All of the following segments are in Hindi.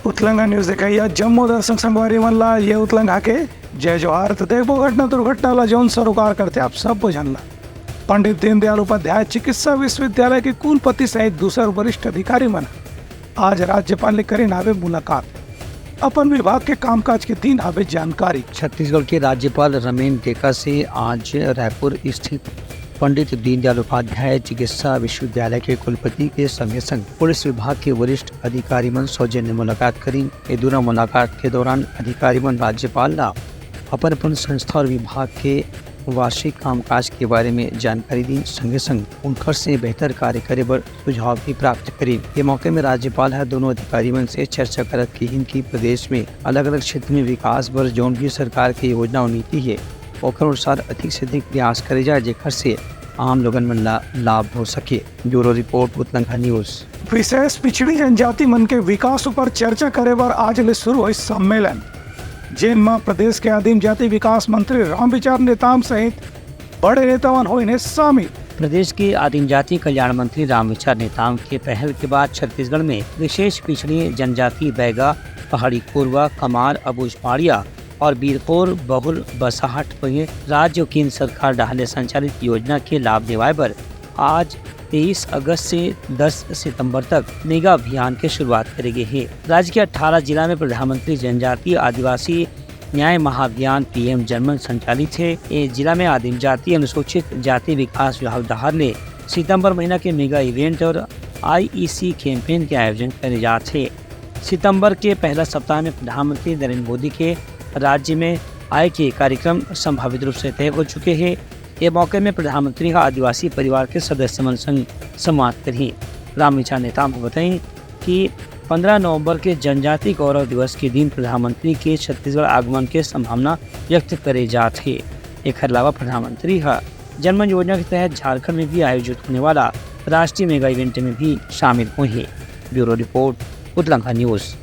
उतलंगा न्यूज देखा जम्मू दर्शक संगवारी मनला ये उतलंग हाके जय जोहार। तो देखो घटना दुर्घटना जौन सरोकार करते आप सब जानला। पंडित दीनदयाल उपाध्याय चिकित्सा विश्वविद्यालय के कुलपति सहित दूसरे वरिष्ठ अधिकारी मन आज राज्यपाल ने करी नावे मुलाकात। अपन विभाग के कामकाज के दिन आवे जानकारी। छत्तीसगढ़ के राज्यपाल रमेन टेका से आज रायपुर स्थित पंडित दीनदयाल उपाध्याय चिकित्सा विश्वविद्यालय के कुलपति के संगे संग पुलिस विभाग के वरिष्ठ अधिकारी मन सौजन्य मुलाकात करी। ये दोनों मुलाकात के दौरान अधिकारी मन राज्यपाल ला अपन संस्था और विभाग के वार्षिक कामकाज के बारे में जानकारी दी। संगे संग उनकर से बेहतर कार्य करे बर सुझाव भी प्राप्त करी। ये मौके में राज्यपाल है दोनों अधिकारी मन से चर्चा करत की प्रदेश में अलग अलग क्षेत्र में विकास बर जौन भी सरकार की योजना और नीति है ओकर अनुसार अधिक से अधिक प्रयास करे जाए जेकर से आम लोगन मन ला लाभ हो सके। Bureau report Utlanga news. विशेष पिछड़ी जनजाति मन के विकास पर चर्चा करे बर आज ले शुरू हुई सम्मेलन जिन में प्रदेश के आदिम जाति विकास मंत्री रामविचार नेताम सहित बड़े नेतावन हुए शामिल। प्रदेश के आदिम जाति कल्याण मंत्री रामविचार नेताम के पहल के बाद छत्तीसगढ़ में विशेष पिछड़ी जनजाति बैगा, पहाड़ी कोरवा, कमार, अबूझमाड़िया और बीरपुर बहुल बसाहट में राज्य और केंद्र सरकार डाले संचालित योजना के लाभ दिवाए पर आज 23 अगस्त से 10 सितंबर तक मेगा अभियान की शुरुआत करेगी है। राज्य के 18 जिला में प्रधानमंत्री जनजातीय आदिवासी न्याय महाअभियान पीएम जनमन संचालित है। ये जिला में आदिम जाति अनुसूचित जाति विकास विभाग डहार ने सितंबर महीना के मेगा इवेंट और IEC कैंपेन के आयोजन करे जाते हैं। सितंबर के पहला सप्ताह में प्रधानमंत्री नरेंद्र मोदी के राज्य में आय के कार्यक्रम संभावित रूप से तय हो चुके हैं। ये मौके में प्रधानमंत्री का आदिवासी परिवार के सदस्य मन संग संवाद करी। रामविचार नेताम को बताएं कि 15 नवंबर के जनजाति गौरव दिवस के दिन प्रधानमंत्री के छत्तीसगढ़ आगमन के संभावना व्यक्त करे जाते हैं। एक अलावा प्रधानमंत्री का जनमन योजना के तहत झारखंड में भी आयोजित होने वाला राष्ट्रीय मेगा इवेंट में भी शामिल हुए। Bureau report Utlanga news.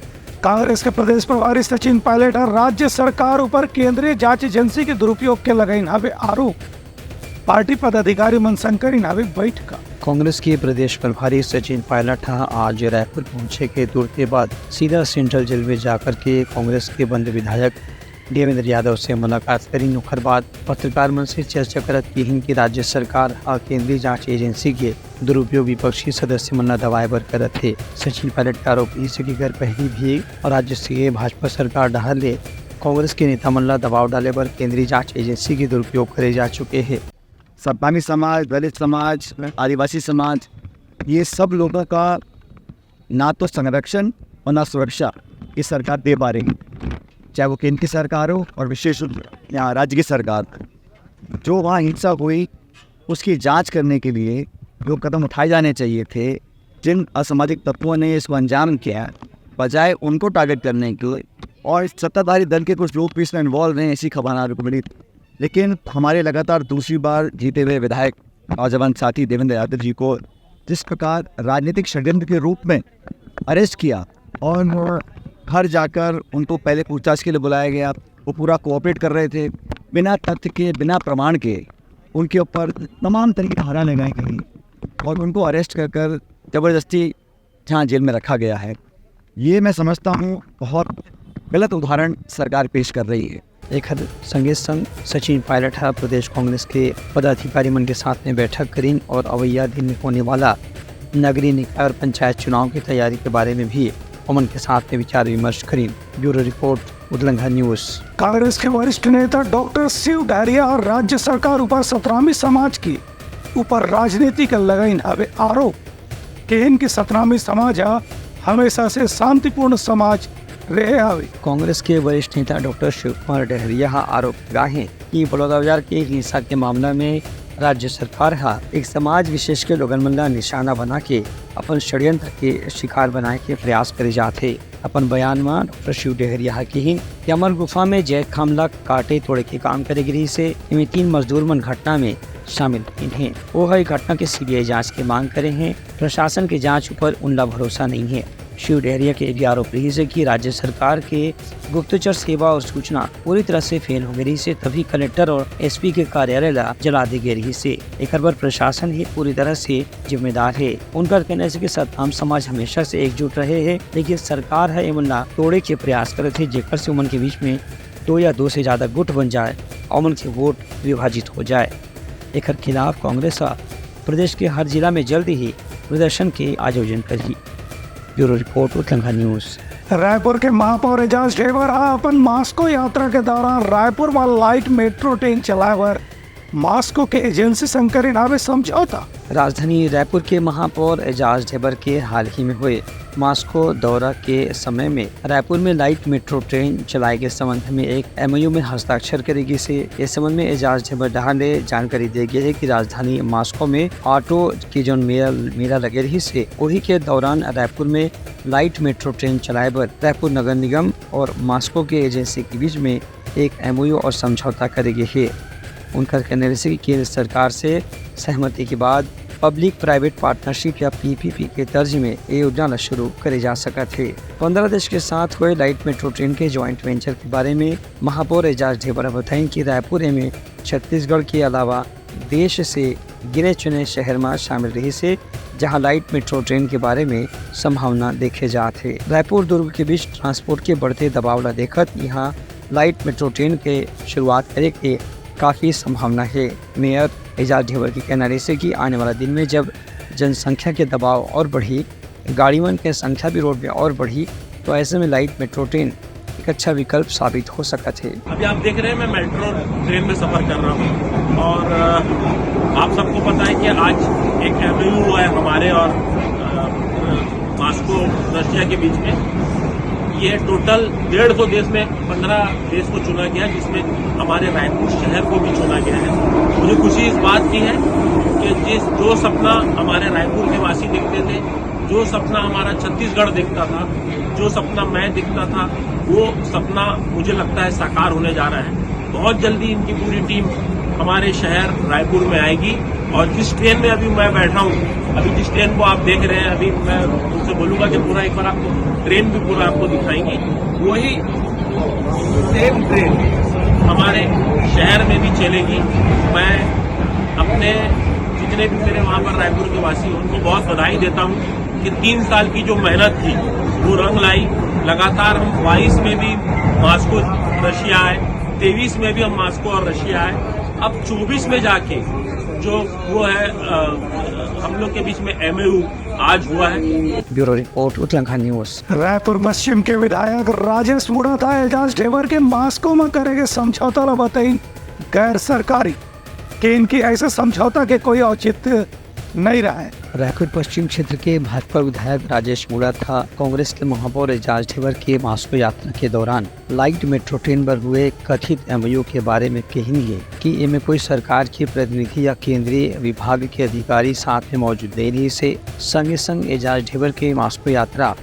Congress के प्रदेश प्रभारी सचिन पायलट और राज्य सरकार ऊपर केंद्रीय जांच एजेंसी के दुरुपयोग के लगाई नावे आरोप। पार्टी पदाधिकारी मन संकरी नावे बैठक। कांग्रेस के प्रदेश प्रभारी सचिन पायलट आज रायपुर पहुंचे के तुरंत बाद सीधा सेंट्रल जेल में जाकर के कांग्रेस के बंद विधायक देवेंद्र यादव से मुलाकात करी। ओकर बाद पत्रकार मन से चर्चा करत कि राज्य सरकार और केंद्रीय जांच एजेंसी के दुरुपयोग विपक्षी सदस्य मन दबाए बर करत है। सचिन पायलट का आरोप इसे की घर पहली भी और राज्य से भाजपा सरकार डहार ले कांग्रेस के नेता मन ला दबाव डाले बर केंद्रीय जांच एजेंसी के दुरुपयोग करे जा चुके हैं। सत्तानी समाज, दलित समाज, आदिवासी समाज, ये सब लोगों का ना तो संरक्षण और ना सुरक्षा इस सरकार दे पा रही, चाहे वो केंद्र की सरकार हो और विशेष यहाँ राज्य की सरकार। जो वहाँ हिंसा हुई उसकी जांच करने के लिए जो कदम उठाए जाने चाहिए थे, जिन असामाजिक तत्वों ने इसको अंजाम किया, बजाय उनको टारगेट करने के और सत्ताधारी दल के कुछ लोग भी इसमें इन्वॉल्व हैं, ऐसी खबरें को मिली। लेकिन हमारे लगातार दूसरी बार जीते हुए विधायक नौजवान साथी देवेंद्र यादव जी को जिस प्रकार राजनीतिक षड्यंत्र के रूप में अरेस्ट किया और घर जाकर उनको पहले पूछताछ के लिए बुलाया गया, वो पूरा कोऑपरेट कर रहे थे, बिना तथ्य के बिना प्रमाण के उनके ऊपर तमाम तरीके की धारा लगाई गई और उनको अरेस्ट कर ज़बरदस्ती जहाँ जेल में रखा गया है। ये मैं समझता हूँ बहुत गलत उदाहरण सरकार पेश कर रही है। एक संगे संग सचिन पायलट प्रदेश कांग्रेस के पदाधिकारी मन के साथ में बैठक करी और अवैया दिन में होने वाला नगरीय निकाय और पंचायत चुनाव की तैयारी के बारे में भी उमन के साथ में विचार विमर्श करी। Bureau report Utlanga news. Congress के वरिष्ठ नेता डॉक्टर शिव डहरिया और राज्य सरकार ऊपर सतनामी समाज की ऊपर राजनीति का लगाई नावे आरोप कि इनकी सतनामी समाज हमेशा से शांतिपूर्ण समाज रहे आवे। कांग्रेस के वरिष्ठ नेता डॉक्टर शिव कुमार डहरिया आरोप लगाए कि बलौदाबाजार के हिंसा के मामला में राज्य सरकार एक समाज विशेष के लोगन मन ला निशाना बना के अपन षड्यंत्र के शिकार बनाए के प्रयास करे जाते। अपन बयान में डॉक्टर शिव डहरिया की अमर गुफा में जय खामला काटे तोड़े के काम करे गिरी से 3 मजदूर मन घटना में शामिल हैं। वो घटना के CBI जांच की मांग करे हैं। प्रशासन की जांच ऊपर उनका भरोसा नहीं है। शिव डहरिया के भी आरोप रही है कि राज्य सरकार के गुप्तचर सेवा और सूचना पूरी तरह से फेल हो गई से तभी कलेक्टर और एसपी के कार्यालय जला दी गई रही से एक पर प्रशासन ही पूरी तरह से जिम्मेदार है। उनका कहना है कि सतनाम समाज हमेशा से एकजुट रहे हैं, लेकिन सरकार है इमला तोड़े के प्रयास करे थे जेकर से उमन के बीच में 2 या 2 से ज्यादा गुट बन जाए और उमन के वोट विभाजित हो जाए। एक खिलाफ कांग्रेस प्रदेश के हर जिला में जल्द ही प्रदर्शन के आयोजन करी। Bureau report Uttarakhand news. Raipur के महापौर एजाज ढेबर अपन मास्को यात्रा के दौरान रायपुर में लाइट मेट्रो ट्रेन चलाकर मास्को के एजेंसी संग करे नामे समझौता। राजधानी रायपुर के महापौर एजाज ढेबर के हाल ही में हुए मास्को दौरा के समय में रायपुर में लाइट मेट्रो ट्रेन चलाए के संबंध में एक एमओयू में हस्ताक्षर करेगी से इस संबंध में एजाज ढेबर डहा ने जानकारी दी गई है कि राजधानी मास्को में ऑटो की जो मेला लगे रही से वही के दौरान रायपुर में लाइट मेट्रो ट्रेन चलाए पर रायपुर नगर निगम और मास्को के एजेंसी के बीच में एक एमओयू और समझौता करेगी है। उनका कहना है कि केंद्र सरकार से सहमति के बाद पब्लिक प्राइवेट पार्टनरशिप या पीपीपी के तर्ज में ये योजना शुरू करे जा सका थे। 15 देश के साथ हुए लाइट मेट्रो ट्रेन के ज्वाइंट वेंचर के बारे में महापौर एजाज ढेबर बताएं कि रायपुर में छत्तीसगढ़ के अलावा देश से गिने चुने शहर में शामिल रही से जहां लाइट मेट्रो ट्रेन के बारे में संभावना देखे जाते। रायपुर दुर्ग के बीच ट्रांसपोर्ट के बढ़ते दबाव ला देखत यहाँ लाइट मेट्रो ट्रेन के शुरुआत करे के काफ़ी संभावना है। मेयर एजाज ढेबर की कहना है कि आने वाला दिन में जब जनसंख्या के दबाव और बढ़ी, गाड़ियों की संख्या भी रोड पे और बढ़ी, तो ऐसे में लाइट मेट्रो ट्रेन एक अच्छा विकल्प साबित हो सकता है। अभी आप देख रहे हैं मैं मेट्रो ट्रेन में सफ़र कर रहा हूँ और आप सबको पता है कि आज एक एमओयू हुआ है हमारे और मास्को रशिया के बीच में। ये टोटल 150 देश में 15 देश को चुना गया, जिसमें हमारे रायपुर शहर को भी चुना गया है। मुझे खुशी इस बात की है कि जो सपना हमारे रायपुर के वासी देखते थे, जो सपना हमारा छत्तीसगढ़ देखता था, जो सपना मैं देखता था, वो सपना मुझे लगता है साकार होने जा रहा है। बहुत जल्दी इनकी पूरी टीम हमारे शहर रायपुर में आएगी और जिस ट्रेन में अभी मैं बैठा हूँ, अभी जिस ट्रेन को आप देख रहे हैं, अभी मैं उनसे बोलूँगा कि पूरा एक बार आपको ट्रेन भी पूरा आपको दिखाएंगी, वही सेम ट्रेन हमारे शहर में भी चलेगी। मैं अपने जितने भी मेरे वहाँ पर रायपुर के वासी उनको बहुत बधाई देता हूँ कि 3 साल की जो मेहनत थी वो रंग लाई। लगातार हम 22 में भी मास्को रशिया आए, 23 में भी हम मास्को और रशिया आए, अब 24 में जाके जो वो है हम लोग के बीच में एमओयू आज हुआ है। Bureau report Uttarakhand news. Raipur पश्चिम के विधायक राजेश मुड़ाता एजाज ढेबर के मास्को में करेंगे समझौता ला बताई गैर सरकारी कि इनकी ऐसे समझौता के कोई औचित्य नहीं रहा है। रायपुर पश्चिम क्षेत्र के भाजपा विधायक राजेश मुड़ाता कांग्रेस के महापौर एजाज ढेबर के मास्को यात्रा के दौरान लाइट मेट्रो ट्रेन पर हुए कथित एमओयू के बारे में कहेंगे कि इनमें कोई सरकार के प्रतिनिधि या केंद्रीय विभाग के अधिकारी साथ में मौजूद नहीं रही से संगे संग एजाज ढेबर के मास्को यात्रा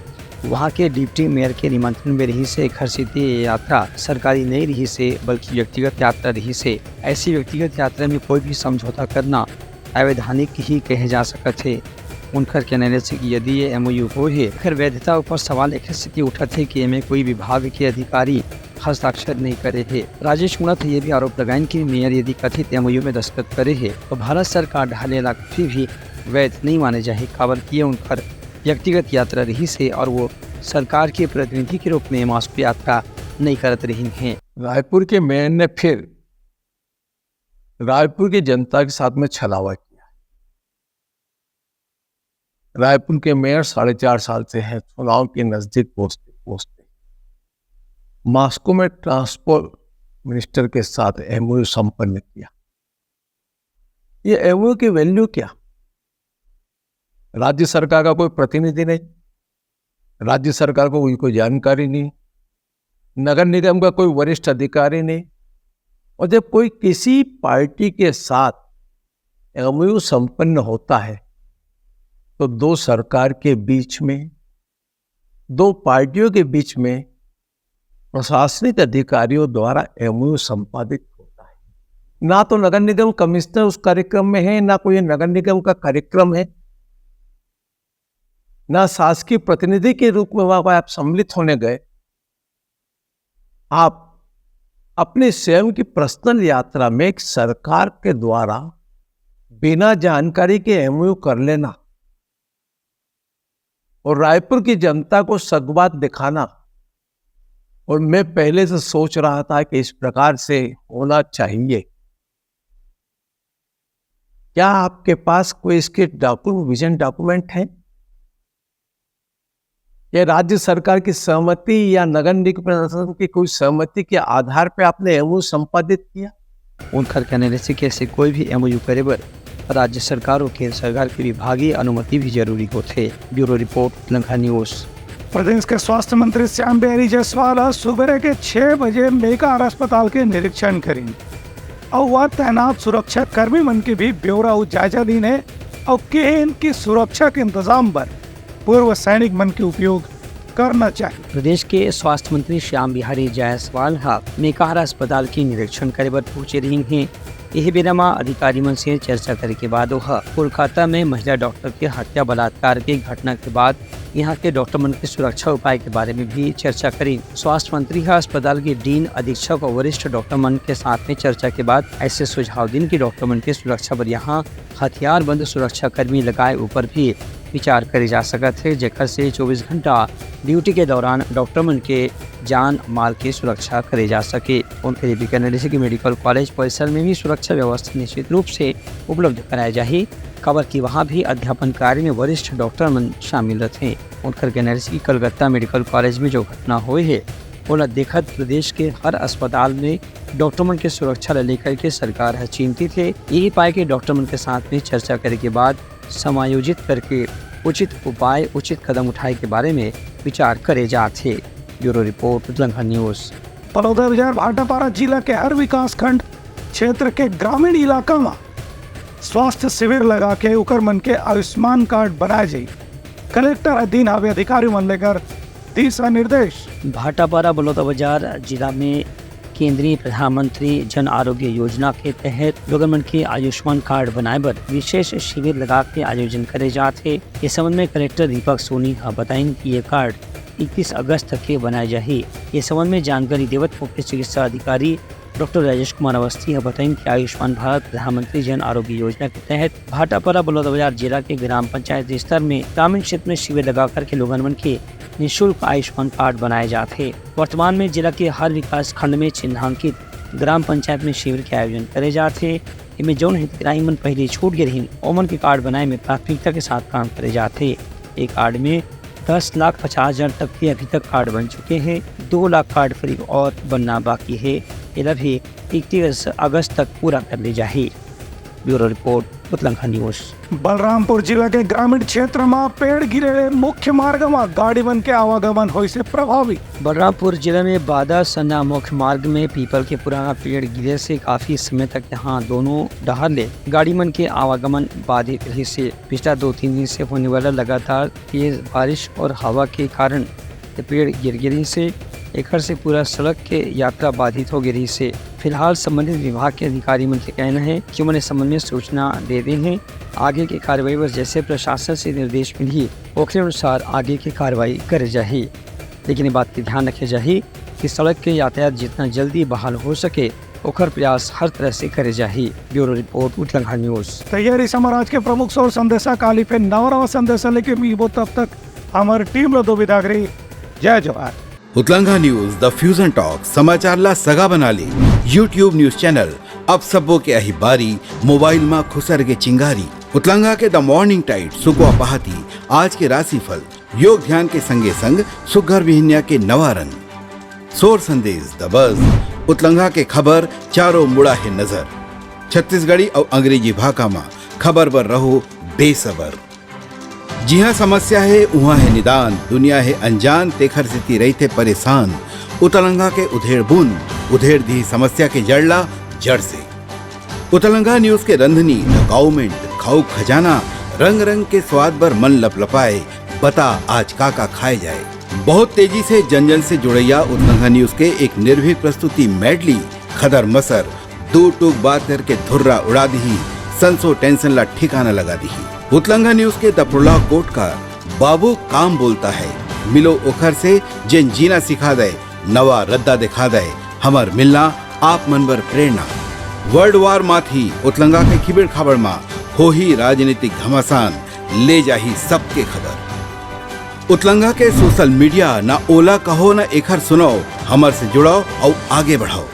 वहां के डिप्टी मेयर के निमंत्रण में रही से घर सीधी यात्रा सरकारी नहीं रही से बल्कि व्यक्तिगत यात्रा रही से। ऐसी व्यक्तिगत यात्रा में कोई भी समझौता करना अवैधानिक ही कहे जा सकते थे। उनका कहना है कि यदि ये एमओयू हो है फिर वैधता ऊपर सवाल एक स्थिति उठा थे कि इनमें कोई विभाग के अधिकारी हस्ताक्षर नहीं करे थे। राजेश मुड़ाता ये भी आरोप लगाएं कि मेयर यदि कथित एमओयू में दस्तखत करे है तो भारत सरकार ढाले ला भी वैध नहीं माने जाए। खबर किए उनका व्यक्तिगत यात्रा रही से और वो सरकार के प्रतिनिधि के रूप में मास्को यात्रा नहीं करते रही हैं। रायपुर के मेयर ने फिर रायपुर की जनता के साथ में छलावा किया। रायपुर के मेयर 4.5 साल से हैं, चुनाव के नजदीक पहुंचते मास्को में ट्रांसपोर्ट मिनिस्टर के साथ एमओयू संपन्न किया। ये एमओयू की वैल्यू क्या? राज्य सरकार का कोई प्रतिनिधि नहीं, राज्य सरकार को कोई जानकारी नहीं, नगर निगम का कोई वरिष्ठ अधिकारी नहीं। और जब कोई किसी पार्टी के साथ एमओयू संपन्न होता है तो 2 सरकार के बीच में, 2 पार्टियों के बीच में प्रशासनिक अधिकारियों द्वारा एमओयू संपादित होता है। ना तो नगर निगम कमिश्नर उस कार्यक्रम में है, ना कोई नगर निगम का कार्यक्रम है। ना शासकीय प्रतिनिधि के रूप में वहां आप सम्मिलित होने गए, आप अपने स्वयं की पर्सनल यात्रा में एक सरकार के द्वारा बिना जानकारी के एमओयू कर लेना और रायपुर की जनता को सगवाद दिखाना, और मैं पहले से सोच रहा था कि इस प्रकार से होना चाहिए। क्या आपके पास कोई इसके विजन डॉक्यूमेंट है? या राज्य सरकार की सहमति या नगर निगम प्रशासन की कोई सहमति के आधार पर आपने एमओयू संपादित किया? उनका कहने से कि ऐसे कोई भी एमओयू करे बर राज्य सरकार और केंद्र सरकार की विभागीय अनुमति भी जरूरी होते। Bureau report, Utlangha news. प्रदेश के स्वास्थ्य मंत्री श्याम बिहारी जायसवाल आज सुबह के 6 बजे मेकार अस्पताल के निरीक्षण करेंगे और वह तैनात सुरक्षा कर्मी मन के भी ब्यौरा जायजा लेने और केन की सुरक्षा के इंतजाम पर पूर्व सैनिक मन के उपयोग करना चाहिए। प्रदेश के स्वास्थ्य मंत्री श्याम बिहारी जायसवाल मेकार अस्पताल की निरीक्षण करे बर पहुंचे रही हैं। यह बेरमा अधिकारी मन से चर्चा करे के बाद वह कोलकाता में महिला डॉक्टर के हत्या बलात्कार की घटना के बाद यहाँ के डॉक्टर मन के सुरक्षा उपाय के बारे में भी चर्चा करी। स्वास्थ्य मंत्री अस्पताल के डीन, अधीक्षक और वरिष्ठ डॉक्टर मन के साथ में चर्चा के बाद ऐसे सुझाव दिन की डॉक्टर मन के सुरक्षा पर यहाँ हथियारबंद सुरक्षा कर्मी लगाए ऊपर भी विचार करे जा सकत है, जेकर से 24 घंटा ड्यूटी के दौरान डॉक्टर मन के जान माल की सुरक्षा करे जा सके। उनके लिए भी कहने जैसे कि मेडिकल कॉलेज परिसर में भी सुरक्षा व्यवस्था निश्चित रूप से उपलब्ध कराई जाही। खबर की वहाँ भी अध्यापन कार्य में वरिष्ठ डॉक्टर मन शामिल रहते। उनकर कहने जैसे कि कलकत्ता मेडिकल कॉलेज में जो घटना हुई है वो देखत प्रदेश के हर अस्पताल में डॉक्टर मन के सुरक्षा को लेकर के सरकार है चिंतित है। यही पाए के डॉक्टर मन के साथ में चर्चा करे के बाद समायोजित करके उचित उपाय, उचित कदम उठाए के बारे में विचार करे जाते। Bureau report, Utlangha news. Baloda Bazar Bhatapara जिला के हर विकास खंड क्षेत्र के ग्रामीण इलाका में स्वास्थ्य शिविर लगा के उकर मन के आयुष्मान कार्ड बनाए जाए। कलेक्टर अधीन आवे अधिकारी मन लेकर दिशा निर्देश। भाटापारा बलौदा बाजार जिला में केंद्रीय प्रधानमंत्री जन आरोग्य योजना के तहत लोगन मन के आयुष्मान कार्ड बनाए बर विशेष शिविर लगा के आयोजन करे जाते। इस संबंध में कलेक्टर दीपक सोनी बताइन कि ये कार्ड 31 अगस्त तक के बनाए जाही। इस संबंध में जानकारी देवत मुख्य चिकित्सा अधिकारी डॉक्टर राजेश कुमार अवस्थी बताइन कि आयुष्मान भारत प्रधानमंत्री जन आरोग्य योजना के तहत भाटापारा बलौदा बाजार जिला के ग्राम पंचायत स्तर में ग्रामीण क्षेत्र में शिविर लगा करके लोगन मन के निःशुल्क आयुष्मान कार्ड बनाए जाते। वर्तमान में जिला के हर विकास खंड में चिन्हांकित ग्राम पंचायत में शिविर के आयोजन करे जाते। इनमें जौन हितग्राही मन पहले छूट गए रही ओमन के कार्ड बनाए में प्राथमिकता के साथ काम करे जाते। एक कार्ड में 10,50,000 तक के अभी तक कार्ड बन चुके हैं। 2 लाख कार्ड फ्री और बनना बाकी है। यह भी 31 अगस्त तक पूरा कर ली जाए। Bureau report, Utlangha news. Balrampur जिला के ग्रामीण क्षेत्र में पेड़ गिरे मुख्य मार्ग में गाड़ी बन के आवागमन होने से प्रभावित। बलरामपुर जिले में बादा सन्ना मुख्य मार्ग में पीपल के पुराना पेड़ गिरे से काफी समय तक यहाँ दोनों डहर गाड़ी मन के आवागमन बाधित रही से पिछला 2-3 दिन से होने वाला लगातार तेज बारिश और हवा के कारण पेड़ गिर से एकर से पूरा सड़क के यात्रा बाधित हो गई से फिलहाल संबंधित विभाग के अधिकारी मन के कहना है कि उन्हें संबंध में सूचना दे दी है। आगे की कार्रवाई पर जैसे प्रशासन से निर्देश मिली उसके अनुसार आगे की कार्रवाई करे जाए। लेकिन ये बात की ध्यान रखे जाए कि सड़क के यातायात जितना जल्दी बहाल हो सके ओकर प्रयास हर तरह से करे जाए। Bureau report, Utlangha news. तैयारी समाज के प्रमुख और संदेशा काली पे नवरवा संदेशा लेके मीबो तब तक हमारी टीम लो दो विदागरी। जय Jawahar. Utlangha news the fusion talk समाचारला सगा बनाली यूट्यूब न्यूज चैनल अब सबो के अही बारी मोबाइल में खुसर के चिंगारी। उतलंघा के द मॉर्निंग टाइट सुगवा पहाती आज के राशिफल योग ध्यान के संगे संग सुघर विहिन्या के नवा रंग सोर संदेश द बज। उतलंघा के खबर चारों मुड़ा है नजर। छत्तीसगढ़ी और अंग्रेजी भाषा में खबर पर रहो बेसबर। जी हाँ, समस्या है वहाँ है निदान। दुनिया है अनजान तेखर से रही थे परेशान। उतलंघा के उधेड़ बुन उधेड़ दी समस्या के जड़ला जड़ से। उतलंघा न्यूज के रंधनी गवर्नमेंट खाऊ खजाना रंग रंग के स्वाद पर मन लपलपाए बता आज का खाए जाए। बहुत तेजी से जन जन से जुड़ैया उतलंघा न्यूज के एक निर्भीक प्रस्तुति मेडली खदर मसर दो टूक बात करके धुर्रा उड़ा दी संसो टेंशन ला ठिकाना लगा दी। उतलंघा न्यूज के द प्रोलॉग कोट का बाबू काम बोलता है, मिलो ओखर से जिन जीना सिखा दे, नवा रद्दा दिखा दे, हमर मिलना आप मनबर प्रेरणा। वर्ल्ड वार माथी उतलंगा के खिबड़ खबर मा हो ही राजनीतिक घमासान, ले जाही सबके खबर। उतलंगा के सोशल मीडिया ना ओला कहो ना एखर सुनाओ, हमर से जुड़ाओ और आगे बढ़ाओ।